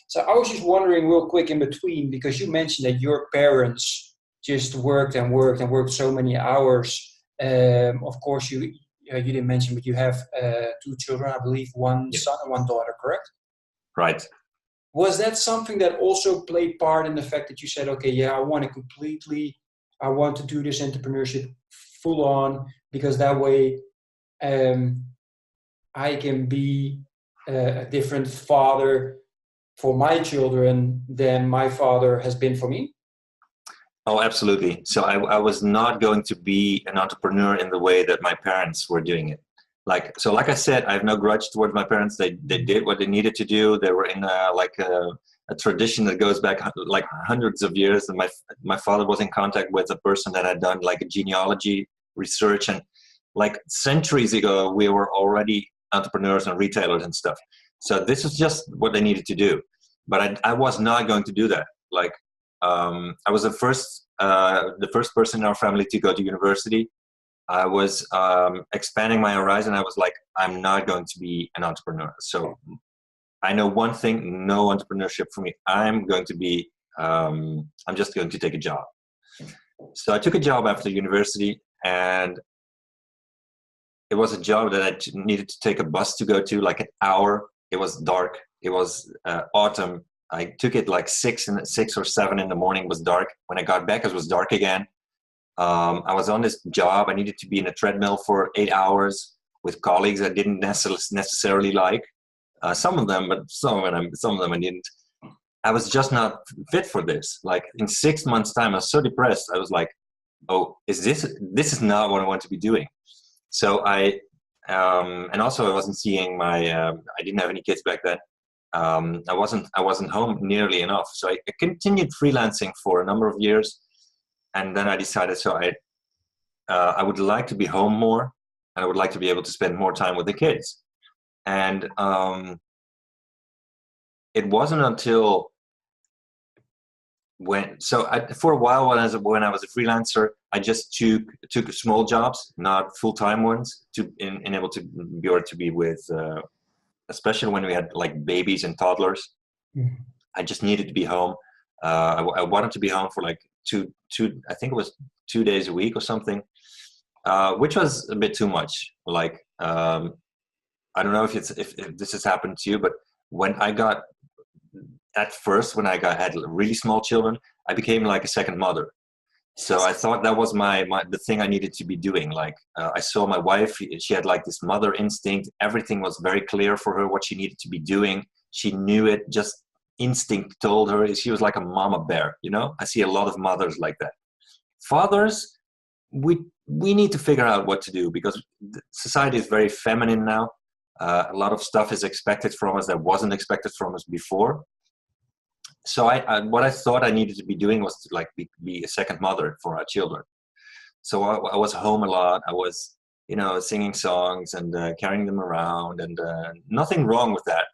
So I was just wondering real quick in between, because you mentioned that your parents just worked and worked and worked so many hours. Of course, you didn't mention, but you have two children, I believe, one Yep. son and one daughter, correct? Right. Was that something that also played part in the fact that you said, okay, yeah, I want to do this entrepreneurship full on, because that way I can be a different father for my children than my father has been for me? Oh, absolutely. So I was not going to be an entrepreneur in the way that my parents were doing it. Like I said, I have no grudge towards my parents. They did what they needed to do. They were in a tradition that goes back like hundreds of years. And my father was in contact with a person that had done like a genealogy research, and like centuries ago, we were already entrepreneurs and retailers and stuff. So this is just what they needed to do. But I was not going to do that. Like I was the first person in our family to go to university. I was expanding my horizon. I was like, I'm not going to be an entrepreneur. So I know one thing: no entrepreneurship for me. I'm just going to take a job. So I took a job after university, and it was a job that I needed to take a bus to go to, like an hour. It was dark. It was autumn. I took it like 6 or 7 in the morning. It was dark. When I got back, it was dark again. I was on this job. I needed to be in a treadmill for 8 hours with colleagues I didn't necessarily like. Some of them, but some of them I didn't. I was just not fit for this. Like in 6 months' time, I was so depressed. I was like, "Oh, this is not what I want to be doing." So and also I wasn't seeing I didn't have any kids back then. I wasn't home nearly enough. So I continued freelancing for a number of years, and then I decided, I would like to be home more, and I would like to be able to spend more time with the kids. And it wasn't until for a while when I was a freelancer, I just took small jobs, not full-time ones, to enable to be with, especially when we had like babies and toddlers. Mm-hmm. I just needed to be home. I wanted to be home for like two, I think it was 2 days a week or something, which was a bit too much. Like, I don't know if this has happened to you, but when I had really small children, I became like a second mother. So I thought that was the thing I needed to be doing. Like, I saw my wife, she had like this mother instinct. Everything was very clear for her, what she needed to be doing. She knew it, just instinct told her. She was like a mama bear, you know? I see a lot of mothers like that. Fathers, we need to figure out what to do, because society is very feminine now. A lot of stuff is expected from us that wasn't expected from us before. So what I thought I needed to be doing was to like be a second mother for our children. So I was home a lot. I was, singing songs and carrying them around, and nothing wrong with that.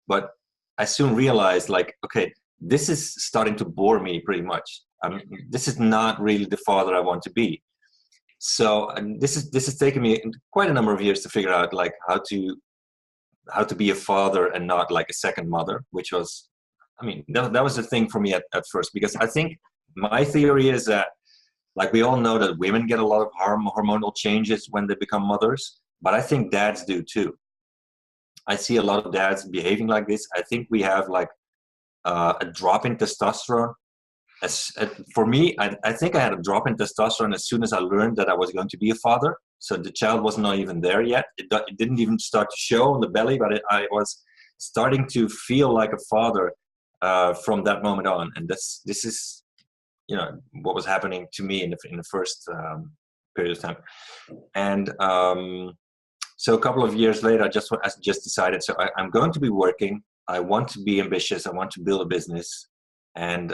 But I soon realized, like, okay, this is starting to bore me pretty much. This is not really the father I want to be. So this has taken me quite a number of years to figure out, like, how to be a father and not like a second mother, which was, that was the thing for me at first, because I think my theory is that, like, we all know that women get a lot of hormonal changes when they become mothers, but I think dads do too. I see a lot of dads behaving like this. I think we have like a drop in testosterone. For me, I think I had a drop in testosterone as soon as I learned that I was going to be a father. So the child was not even there yet. It didn't even start to show on the belly, but I was starting to feel like a father from that moment on. And this is, what was happening to me in the first period of time. And so a couple of years later, I just decided, so I'm going to be working. I want to be ambitious. I want to build a business. And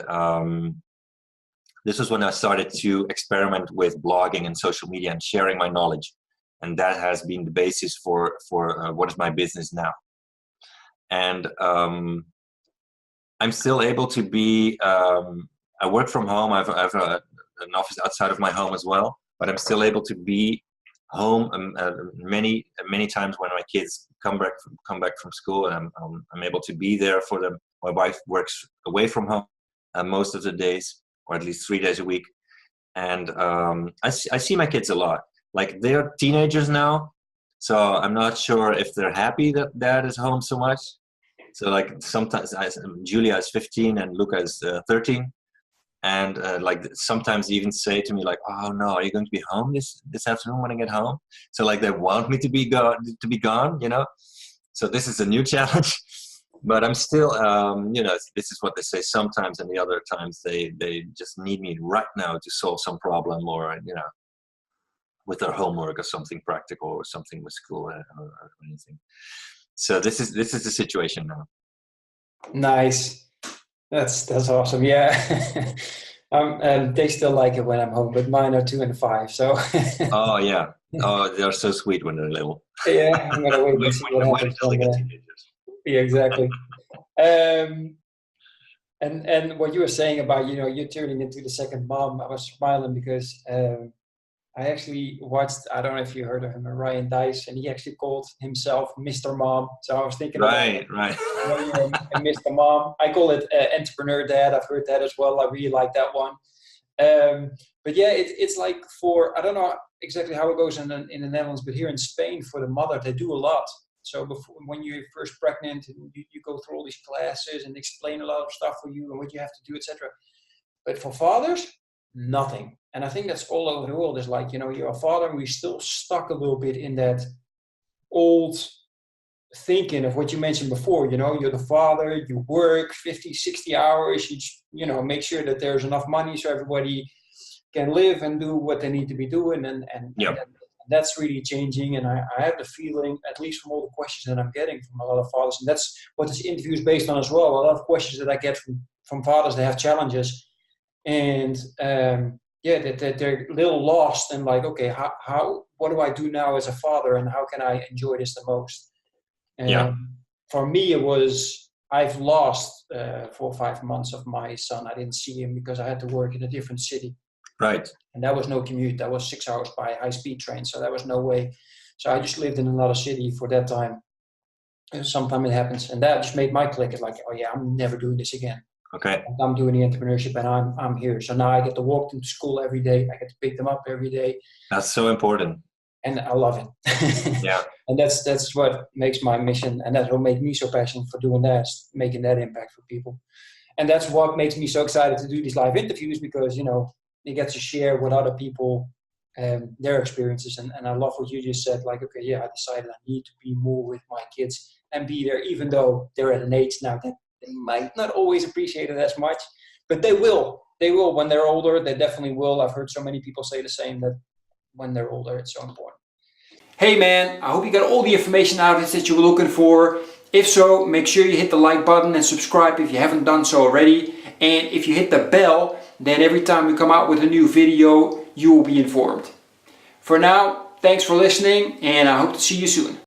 this was when I started to experiment with blogging and social media and sharing my knowledge. And that has been the basis for what is my business now. And I'm still able to be, I work from home. I have an office outside of my home as well, but I'm still able to be home many times when my kids come back from school, and I'm able to be there for them My wife works away from home most of the days, or at least 3 days a week. And I see my kids a lot. Like, they're teenagers now, so I'm not sure if they're happy that dad is home so much. So like sometimes Julia is 15 and Luca is 13. And like sometimes they even say to me like, "Oh no, are you going to be home this afternoon when I get home?" So like they want me to be gone, you know. So this is a new challenge, but I'm still, you know, this is what they say sometimes, and the other times they just need me right now to solve some problem, or you know, with their homework or something practical or something with school or anything. So this is the situation now. Nice. That's awesome. Yeah. They still like it when I'm home, but mine are 2 and 5. So Oh yeah. Oh, they're so sweet when they're little. yeah, I'm gonna wait and see what Wait happens until they when get teenagers. yeah, exactly. And what you were saying about, you know, you turning into the second mom, I was smiling because I actually watched, I don't know if you heard of him, Ryan Dice, and he actually called himself Mr. Mom. So I was thinking Right. you know, you're a Mr. Mom. I call it Entrepreneur Dad. I've heard that as well. I really like that one. But yeah, it's like for, I don't know exactly how it goes in the Netherlands, but here in Spain, for the mother, they do a lot. So when you're first pregnant, and you go through all these classes and explain a lot of stuff for you and what you have to do, etc. But for fathers, nothing. And I think that's all over the world. Is like, you know, you're a father and we're still stuck a little bit in that old thinking of what you mentioned before. You know, you're the father, you work 50, 60 hours, you know, make sure that there's enough money so everybody can live and do what they need to be doing. And that's really changing. And I have the feeling, at least from all the questions that I'm getting from a lot of fathers, and that's what this interview is based on as well. A lot of questions that I get from fathers, they have challenges. And yeah, that they're a little lost and like, okay, what do I do now as a father, and how can I enjoy this the most? For me, it was, I've lost 4 or 5 months of my son. I didn't see him because I had to work in a different city. Right. And that was no commute. That was 6 hours by high-speed train. So that was no way. So I just lived in another city for that time. And sometimes it happens. And that just made my click. It's like, oh yeah, I'm never doing this again. Okay. I'm doing the entrepreneurship and I'm here. So now I get to walk them to school every day. I get to pick them up every day. That's so important. And I love it. Yeah. And that's what makes my mission. And that's what made me so passionate for doing that, making that impact for people. And that's what makes me so excited to do these live interviews, because, you know, you get to share with other people their experiences. And I love what you just said, like, okay, yeah, I decided I need to be more with my kids and be there, even though they're at an age now that they might not always appreciate it as much, but they will. They will when they're older. They definitely will. I've heard so many people say the same, that when they're older, it's so important. Hey man, I hope you got all the information out of this that you were looking for. If so, make sure you hit the like button and subscribe if you haven't done so already. And if you hit the bell, then every time we come out with a new video, you will be informed. For now, thanks for listening, and I hope to see you soon.